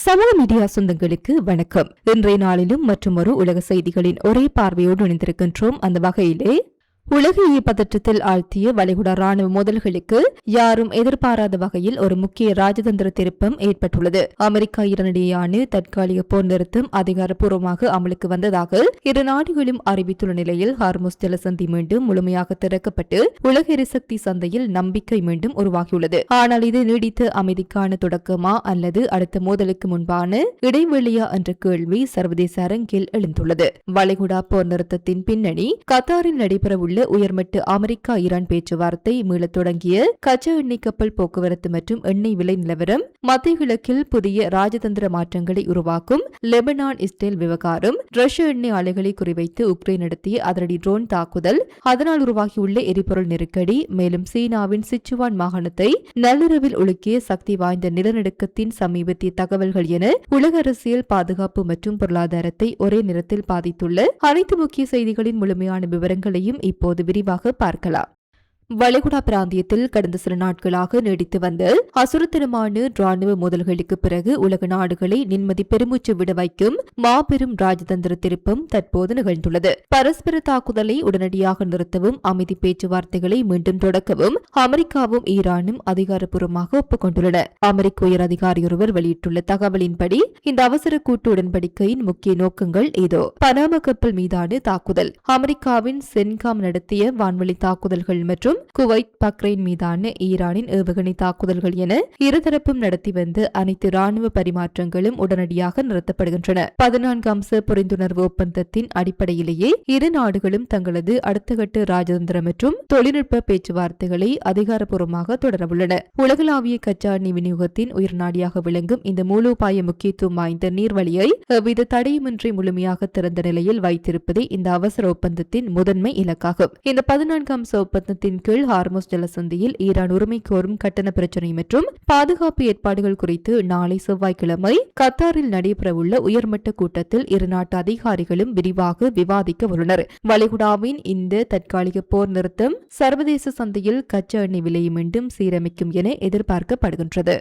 சமூக மீடியா சொந்தங்களுக்கு வணக்கம். இன்றைய நாளிலும் மற்றொரு உலக செய்திகளின் ஒரே பார்வையோடு இணைந்திருக்கின்றோம். அந்த வகையிலே உலகையே பதற்றத்தில் ஆழ்த்திய வளைகுடா ராணுவ மோதல்களுக்கு யாரும் எதிர்பாராத வகையில் ஒரு முக்கிய ராஜதந்திர திருப்பம் ஏற்பட்டுள்ளது. அமெரிக்கா ஈரானிடையேயான தற்காலிக போர் நிறுத்தம் அதிகாரப்பூர்வமாக அமலுக்கு வந்ததாக இரு நாடுகளும் அறிவித்துள்ள நிலையில் ஹார்முஸ் ஜலசந்தி மீண்டும் முழுமையாக திறக்கப்பட்டு உலக எரிசக்தி சந்தையில் நம்பிக்கை மீண்டும் உருவாகியுள்ளது. ஆனால் இது நீடித்த அமைதிக்கான தொடக்கமா அல்லது அடுத்த மோதலுக்கு முன்பான இடைவெளியா என்ற கேள்வி சர்வதேச அரங்கில் எழுந்துள்ளது. வளைகுடா போர் நிறுத்தத்தின் பின்னணி கத்தாரில் நடைபெறவுள்ள உயர்மட்ட அமெரிக்கா ஈரான் பேச்சுவார்த்தை, மீளத் தொடங்கிய கச்சா எண்ணெய் கப்பல் போக்குவரத்து மற்றும் எண்ணெய் விலை நிலவரம், மத்திய கிழக்கில் புதிய ராஜதந்திர மாற்றங்களை உருவாக்கும் லெபனான் இஸ்ரேல் விவகாரம், ரஷ்ய எண்ணெய் ஆலைகளை குறிவைத்து உக்ரைன் நடத்திய அதிரடி ட்ரோன் தாக்குதல், அதனால் உருவாகியுள்ள எரிபொருள் நெருக்கடி, மேலும் சீனாவின் சிச்சுவான் மாகாணத்தை நள்ளிரவில் உலுக்கிய சக்தி வாய்ந்த நிலநடுக்கத்தின் சமீபத்திய தகவல்கள் என உலக அரசியல், பாதுகாப்பு மற்றும் பொருளாதாரத்தை ஒரே நேரத்தில் பாதித்துள்ள அனைத்து முக்கிய செய்திகளின் முழுமையான விவரங்களையும் இப்போது விரிவாக பார்க்கலாம். வளைகுடா பிராந்தியத்தில் கடந்த சில நாட்களாக நீடித்து வந்த அசுரத்தனமான ராணுவ மோதல்களுக்கு பிறகு உலக நாடுகளை நிம்மதி பெருமூச்சு விட வைக்கும் மாபெரும் ராஜதந்திர திருப்பம் தற்போது நிகழ்ந்துள்ளது. பரஸ்பர தாக்குதலை உடனடியாக நிறுத்தவும் அமைதி பேச்சுவார்த்தைகளை மீண்டும் தொடக்கவும் அமெரிக்காவும் ஈரானும் அதிகாரப்பூர்வமாக ஒப்புக்கொண்டுள்ளன. அமெரிக்க உயர் அதிகாரியொருவர் வெளியிட்டுள்ள தகவலின்படி இந்த அவசர கூட்டு உடன்படிக்கையின் முக்கிய நோக்கங்கள் இதோ: பனாமா கப்பல் மீதான தாக்குதல், அமெரிக்காவின் சென்காம் நடத்திய வான்வழி தாக்குதல்கள் மற்றும் குவைத், பக்ரைன் மீதான ஈரானின் ஏவுகணை தாக்குதல்கள் என இருதரப்பும் நடத்தி வந்த அனைத்து ராணுவ பரிமாற்றங்களும் உடனடியாக நிறுத்தப்படுகின்றன. 14 அம்ச புரிந்துணர்வு ஒப்பந்தத்தின் அடிப்படையிலேயே இரு நாடுகளும் தங்களது அடுத்த கட்ட ராஜதந்திர மற்றும் தொழில்நுட்ப பேச்சுவார்த்தைகளை அதிகாரப்பூர்வமாக தொடரவுள்ளன. உலகளாவிய கச்சா எண்ணெய் விநியோகத்தின் உயிர் நாடியாக விளங்கும் இந்த மூலோபாய முக்கியத்துவம் வாய்ந்த நீர்வழியை எவ்வித தடையுமின்றி முழுமையாக திறந்த நிலையில் வைத்திருப்பதே இந்த அவசர ஒப்பந்தத்தின் முதன்மை இலக்காகும். இந்த 14 அம்ச ஒப்பந்தத்தின் கீழ் ஹார்முஸ் ஜலசந்தியில் ஈரான் உரிமை கோரும் கட்டண பிரச்சினை மற்றும் பாதுகாப்பு ஏற்பாடுகள் குறித்து நாளை செவ்வாய்க்கிழமை கத்தாரில் நடைபெறவுள்ள உயர்மட்ட கூட்டத்தில் இரு நாட்டு அதிகாரிகளும் விரிவாக விவாதிக்க உள்ளனர். வளைகுடாவின் இந்த தற்காலிக போர் நிறுத்தம் சர்வதேச சந்தையில் கச்சா எண்ணெய் விலையை மீண்டும் சீரமைக்கும் என எதிர்பார்க்கப்படுகின்றது.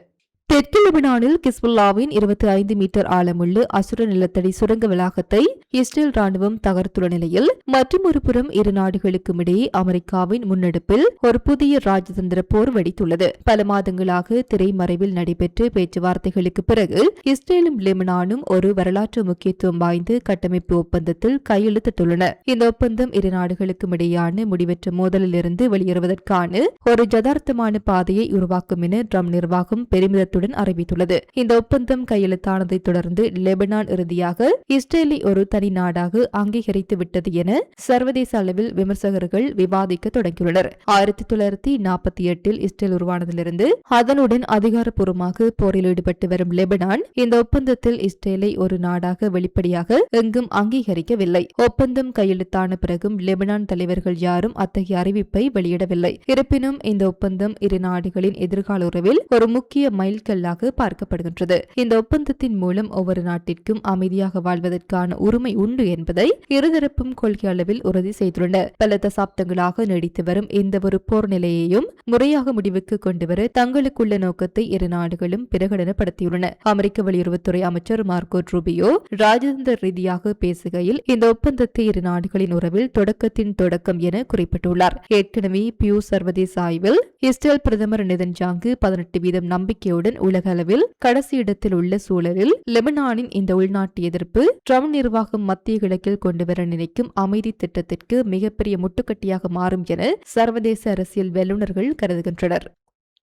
தெற்கு லெபனானில் கிஸ்புல்லாவின் 25 மீட்டர் ஆழமுள்ள அசுர நிலத்தடி சுரங்க வளாகத்தை இஸ்ரேல் ராணுவம் தகர்த்துள்ள நிலையில் மற்றொரு புறம் இரு நாடுகளுக்கும் இடையே அமெரிக்காவின் முன்னெடுப்பில் ஒரு புதிய ராஜதந்திர போர் வெடித்துள்ளது. பல மாதங்களாக திரைமறைவில் நடைபெற்ற பேச்சுவார்த்தைகளுக்கு பிறகு இஸ்ரேலும் லெபனானும் ஒரு வரலாற்று முக்கியத்துவம் வாய்ந்த கட்டமைப்பு ஒப்பந்தத்தில் கையெழுத்திட்டுள்ளன. இந்த ஒப்பந்தம் இரு நாடுகளுக்கும் இடையேயான முடிவற்ற மோதலில் இருந்து வெளியேறுவதற்கான ஒரு யதார்த்தமான பாதையை உருவாக்கும் என ட்ரம்ப் நிர்வாகம் பெருமிதத்துடன் அறிவித்துள்ளது. இந்த ஒப்பந்தம் கையெழுத்தானதை தொடர்ந்து லெபனான் இறுதியாக இஸ்ரேலை ஒரு தனி நாடாக அங்கீகரித்து விட்டது என சர்வதேச அளவில் விமர்சகர்கள் விவாதிக்க தொடங்கியுள்ளனர். 1948 இஸ்ரேல் உருவானதிலிருந்து அதனுடன் அதிகாரப்பூர்வமாக போரில் ஈடுபட்டு வரும் லெபனான் இந்த ஒப்பந்தத்தில் இஸ்ரேலை ஒரு நாடாக வெளிப்படையாக எங்கும் அங்கீகரிக்கவில்லை. ஒப்பந்தம் கையெழுத்தான பிறகும் லெபனான் தலைவர்கள் யாரும் அத்தகைய அறிவிப்பை வெளியிடவில்லை. இருப்பினும் இந்த ஒப்பந்தம் இரு நாடுகளின் எதிர்கால உறவில் ஒரு முக்கிய மைல்கல்லாக பார்க்கப்படுகின்றது. இந்த ஒப்பந்தத்தின் மூலம் ஒவ்வொரு நாட்டிற்கும் அமைதியாக வாழ்வதற்கான உரிமை உண்டு என்பதை இருதரப்பும் கொள்கை அளவில் உறுதி செய்துள்ளன. பல தசாப்தங்களாக நீடித்து வரும் எந்த ஒரு போர் நிலையையும் முறையாக முடிவுக்கு கொண்டுவர தங்களுக்குள்ள நோக்கத்தை இரு நாடுகளும் பிரகடனப்படுத்தியுள்ளன. அமெரிக்க வெளியுறவுத்துறை அமைச்சர் மார்கோ ரூபியோ ராஜதந்திர ரீதியாக பேசுகையில் இந்த ஒப்பந்தத்தை இரு நாடுகளின் உறவில் தொடக்கத்தின் தொடக்கம் என குறிப்பிட்டுள்ளார். ஏற்கனவே பியூ சர்வதேச ஆய்வில் இஸ்ரேல் பிரதமர் நெதன்யாகு 18% நம்பிக்கையுடன் உலக அளவில் கடைசி இடத்தில் உள்ள சூழலில் லெபனானின் இந்த உள்நாட்டு எதிர்ப்பு ட்ரம்ப் நிர்வாகம் மத்திய கிழக்கில் கொண்டுவர நினைக்கும் அமைதி திட்டத்திற்கு மிகப்பெரிய முட்டுக்கட்டியாக மாறும் என சர்வதேச அரசியல் வல்லுநர்கள் கருதுகின்றனர்.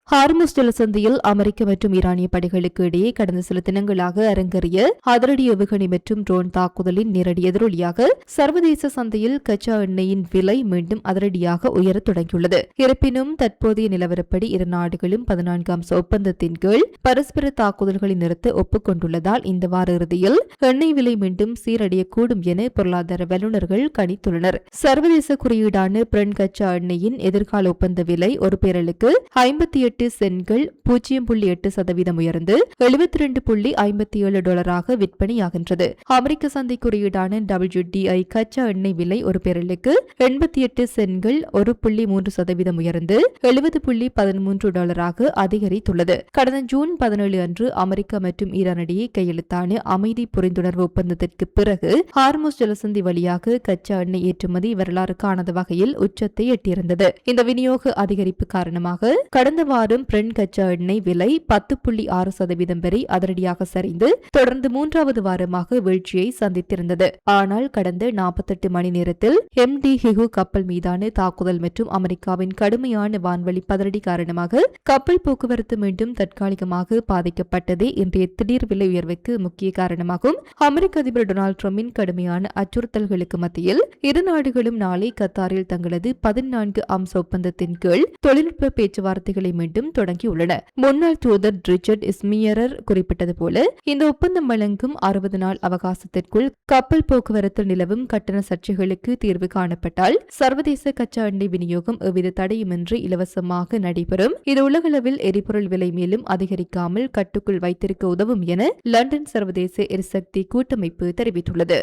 ஹார்முஸ் ஜலசந்தியில் அமெரிக்க மற்றும் ஈரானிய படைகளுக்கு இடையே கடந்த சில தினங்களாக அரங்கேறிய அதிரடி ஏவுகணை மற்றும் ட்ரோன் தாக்குதலின் நேரடி எதிரொலியாக சர்வதேச சந்தையில் கச்சா எண்ணெயின் விலை மீண்டும் அதிரடியாக உயரத் தொடங்கியுள்ளது. இருப்பினும் தற்போதைய நிலவரப்படி இரு நாடுகளும் 14 அம்ச ஒப்பந்தத்தின் கீழ் பரஸ்பர தாக்குதல்களை நிறுத்த ஒப்புக்கொண்டுள்ளதால் இந்த வார இறுதியில் எண்ணெய் விலை மீண்டும் சீரடையக்கூடும் என பொருளாதார வல்லுநர்கள் கணித்துள்ளனர். சர்வதேச குறியீடான பிரெண்ட் கச்சா எண்ணெயின் எதிர்கால ஒப்பந்த விலை ஒரு பேரலுக்கு 58 68 சென்ட்கள் 0.8% உயர்ந்து $72.57 விற்பனையாகின்றது. அமெரிக்க சந்தை குறியீடான WTI கச்சா எண்ணெய் விலை ஒரு பெரலுக்கு 88 சென்ட்கள் 1.3% உயர்ந்து $70.13 அதிகரித்துள்ளது. கடந்த ஜூன் 17 அன்று அமெரிக்கா மற்றும் ஈரான் இடையே கையெழுத்தான அமைதி புரிந்துணர்வு ஒப்பந்தத்திற்கு பிறகு ஹார்முஸ் ஜலசந்தி வழியாக கச்சா எண்ணெய் ஏற்றுமதி வரலாறு காணாத வகையில் உச்சத்தை எட்டியிருந்தது. இந்த விநியோக அதிகரிப்பு காரணமாக கடந்த வாரம் பிரெண்ட் கச்சா எண்ணெய் விலை 10.6% வரை அதிரடியாக சரிந்து தொடர்ந்து மூன்றாவது வாரமாக வீழ்ச்சியை சந்தித்திருந்தது. ஆனால் கடந்த 48 மணி நேரத்தில் MT ஹிகு கப்பல் மீதான தாக்குதல் மற்றும் அமெரிக்காவின் கடுமையான வான்வழி பதறடி காரணமாக கப்பல் போக்குவரத்து மீண்டும் தற்காலிகமாக பாதிக்கப்பட்டதே இன்றைய திடீர் விலை உயர்வுக்கு முக்கிய காரணமாகும். அமெரிக்க அதிபர் டொனால்டு டிரம்பின் கடுமையான அச்சுறுத்தல்களுக்கு மத்தியில் இரு நாடுகளும் நாளை கத்தாரில் தங்களது 14 அம்ச ஒப்பந்தத்தின் கீழ் தொழில்நுட்ப பேச்சுவார்த்தைகளை மீண்டும் தொடங்கியுள்ளன. முன்னாள் தூதர் ரிச்சர்ட் ஸ்மியரர் குறிப்பிட்டது போல இந்த ஒப்பந்தம் வழங்கும் 60 நாள் அவகாசத்திற்குள் கப்பல் போக்குவரத்தில் நிலவும் கட்டண சர்ச்சைகளுக்கு தீர்வு காணப்பட்டால் சர்வதேச கச்சா எண்ணெய் விநியோகம் எவ்வித தடையுமின்றி இலவசமாக நடைபெறும். இது உலகளவில் எரிபொருள் விலை மேலும் அதிகரிக்காமல் கட்டுக்குள் வைத்திருக்க உதவும் என லண்டன் சர்வதேச எரிசக்தி கூட்டமைப்பு தெரிவித்துள்ளது.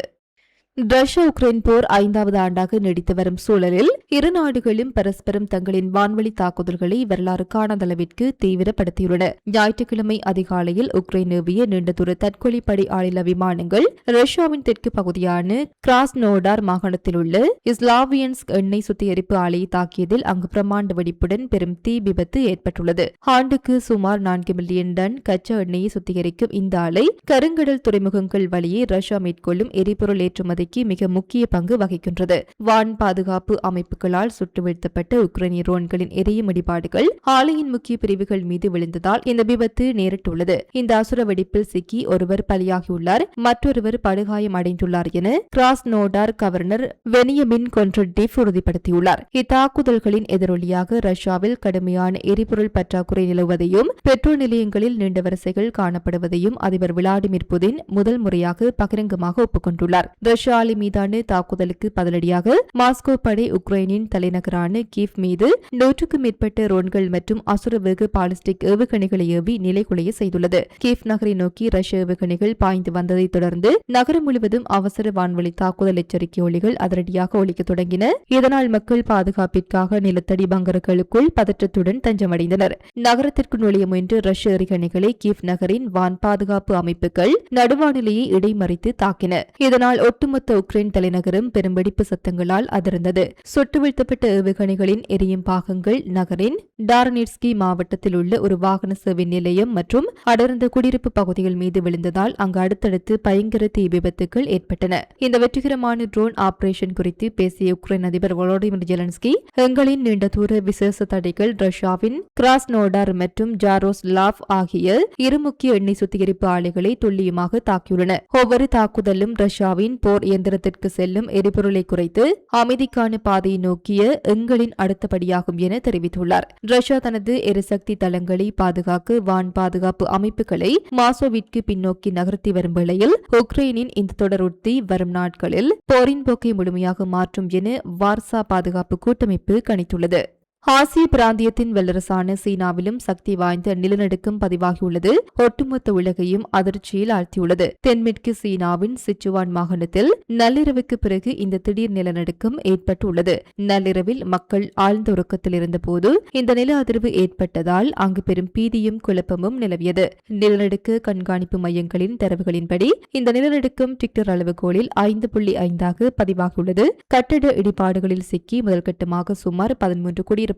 ரஷ்யா உக்ரைன் போர் 5வது ஆண்டாக நீடித்து வரும் சூழலில் இரு நாடுகளும் பரஸ்பரம் தங்களின் வான்வழி தாக்குதல்களை வரலாறு காணாத அளவிற்கு தீவிரப்படுத்தியுள்ளன. ஞாயிற்றுக்கிழமை அதிகாலையில் உக்ரைன் ஏவிய நீண்ட தூர தற்கொலைப்படை ஆளில்லா விமானங்கள் ரஷ்யாவின் தெற்கு பகுதியான கிராஸ்னோடார் மாகாணத்தில் உள்ள இஸ்லாவியன்ஸ்க் எண்ணெய் சுத்திகரிப்பு ஆலையை தாக்கியதில் அங்கு பிரமாண்ட வெடிப்புடன் பெரும் தீ விபத்து ஏற்பட்டுள்ளது. ஆண்டுக்கு சுமார் 4 மில்லியன் டன் கச்சா எண்ணெயை சுத்திகரிக்கும் இந்த ஆலை கருங்கடல் துறைமுகங்கள் வழியே ரஷ்யா மேற்கொள்ளும் எரிபொருள் ஏற்றுமதி மிக முக்கிய பங்கு வகிக்கின்றது. வான் பாதுகாப்பு அமைப்புகளால் சுட்டு வீழ்த்தப்பட்ட உக்ரைனிய ட்ரோன்களின் எரியும் இடிபாடுகள் ஆலையின் முக்கிய பிரிவுகள் மீது விழுந்ததால் இந்த விபத்து நேரிட்டுள்ளது. இந்த அசுர வெடிப்பில் சிக்கி ஒருவர் பலியாகியுள்ளார், மற்றொருவர் படுகாயம் அடைந்துள்ளார் என கிராஸ்னோடார் கவர்னர் வெனியமின் கொன்ட்ரடிவ் உறுதிப்படுத்தியுள்ளார். இத்தாக்குதல்களின் எதிரொலியாக ரஷ்யாவில் கடுமையான எரிபொருள் பற்றாக்குறை நிலவுவதையும் பெட்ரோல் நிலையங்களில் நீண்ட வரிசைகள் காணப்படுவதையும் அதிபர் விளாடிமிர் புதின் முதல் முறையாக பகிரங்கமாக ஒப்புக்கொண்டுள்ளார். ரஷ்யா ஆலை மீதான தாக்குதலுக்கு பதிலடியாக மாஸ்கோ படை உக்ரைனின் தலைநகரான கீவ் மீது 100க்கும் மேற்பட்ட ரோன்கள் மற்றும் அசுர வேக பாலிஸ்டிக் ஏவுகணைகளை ஏவி நிலைகுலைய செய்துள்ளது. கீவ் நகரை நோக்கி ரஷ்ய ஏவுகணைகள் பாய்ந்து வந்ததை தொடர்ந்து நகரம் முழுவதும் அவசர வான்வழி தாக்குதல் எச்சரிக்கை ஒலிகள் அதிரடியாக ஒலிக்க தொடங்கின. இதனால் மக்கள் பாதுகாப்பிற்காக நிலத்தடி பங்கர்களுக்குள் பதற்றத்துடன் தஞ்சமடைந்தனர். நகரத்திற்கு நுழைய முயன்ற ரஷ்ய எறிகணைகளை கீவ் நகரின் வான் பாதுகாப்பு அமைப்புகள் நடுவானிலையை இடைமறித்து தாக்கின. இதனால் ஒட்டுமொத்த உக்ரைன் தலைநகரம் பெரும் வெடிப்பு சத்தங்களால் அதிர்ந்தது. சுட்டு வீழ்த்தப்பட்ட ஏவுகணைகளின் எரியும் பாகங்கள் நகரின் டாரனிட்ஸ்கி மாவட்டத்தில் உள்ள ஒரு வாகன சேவை நிலையம் மற்றும் அடர்ந்த குடியிருப்பு பகுதிகள் மீது விழுந்ததால் அங்கு அடுத்தடுத்து பயங்கர தீ விபத்துகள் ஏற்பட்டன. இந்த வெற்றிகரமான ட்ரோன் ஆபரேஷன் குறித்து பேசிய உக்ரைன் அதிபர் வோலோடிமிர் ஜெலன்ஸ்கி, எங்களின் நீண்ட தூர விசேஷ தடைகள் ரஷ்யாவின் கிராஸ்னோடார் மற்றும் ஜாரோஸ்லாவ் ஆகிய இரு முக்கிய எண்ணெய் சுத்திகரிப்பு ஆலைகளை துல்லியமாக தாக்கியுள்ளன. ஒவ்வொரு தாக்குதலும் ரஷ்யாவின் போர் இயந்திரத்திற்கு செல்லும் எரிபொருளை குறைத்து அமைதிக்கான பாதையை நோக்கிய எங்களின் அடுத்தபடியாகும் என தெரிவித்துள்ளார். ரஷ்யா தனது எரிசக்தி தளங்களை பாதுகாக்க வான் பாதுகாப்பு அமைப்புகளை மாசோவிற்கு பின்னோக்கி நகர்த்தி வரும் வேளையில் உக்ரைனின் இந்த தொடர் உத்தி வரும் நாட்களில் போரின் போக்கை முழுமையாக மாற்றும் என வார்சா பாதுகாப்பு கூட்டமைப்பு கணித்துள்ளது. ஆசிய பிராந்தியத்தின் வல்லரசான சீனாவிலும் சக்தி வாய்ந்த நிலநடுக்கம் பதிவாகியுள்ளது. ஒட்டுமொத்த உலகையும் அதிர்ச்சியில் ஆழ்த்தியுள்ளது. தென்மேற்கு சீனாவின் சிச்சுவான் மாகாணத்தில் நள்ளிரவுக்கு பிறகு இந்த திடீர் நிலநடுக்கம் ஏற்பட்டுள்ளது. நள்ளிரவில் மக்கள் ஆழ்ந்த உறக்கத்தில் இருந்தபோது இந்த நில அதிர்வு ஏற்பட்டதால் அங்கு பெரும் பீதியும் குழப்பமும் நிலவியது. நிலநடுக்க கண்காணிப்பு மையங்களின் தரவுகளின்படி இந்த நிலநடுக்கம் ரிக்டர் அளவுகோலில் 5.5 பதிவாகியுள்ளது. கட்டட இடிபாடுகளில் சிக்கி முதல்கட்டமாக சுமார் 13 குடியிருப்பாளர்கள்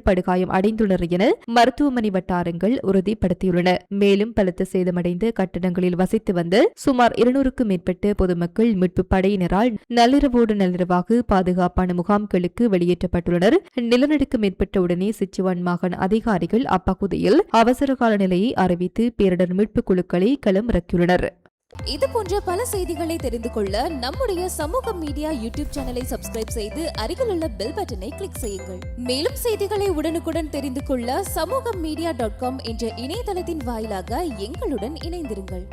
படுகாயம் அடைந்துள்ளனர் என மருத்துவமனை வட்டாரங்கள் உறுதிப்படுத்தியுள்ளன. மேலும் பலத்த சேதமடைந்த கட்டடங்களில் வசித்து வந்த சுமார் 200க்கும் மேற்பட்ட பொதுமக்கள் மீட்பு படையினரால் நள்ளிரவோடு நள்ளிரவாக பாதுகாப்பான முகாம்களுக்கு வெளியேற்றப்பட்டுள்ளனர். நிலநடுக்கம் ஏற்பட்ட உடனே சிச்சுவான் மாகாண அதிகாரிகள் அப்பகுதியில் அவசரகால நிலையை அறிவித்து பேரிடர் மீட்பு குழுக்களை களமிறக்கியுள்ளனர். இது போன்ற பல செய்திகளை தெரிந்து கொள்ள நம்முடைய சமூக மீடியா யூடியூப் சேனலை சப்ஸ்கிரைப் செய்து அருகிலுள்ள பெல் பட்டனை கிளிக் செய்யுங்கள். மேலும் செய்திகளை உடனுக்குடன் தெரிந்து கொள்ள சமூகமீடியா.com என்ற இணையதளத்தின் வாயிலாக எங்களுடன் இணைந்திருங்கள்.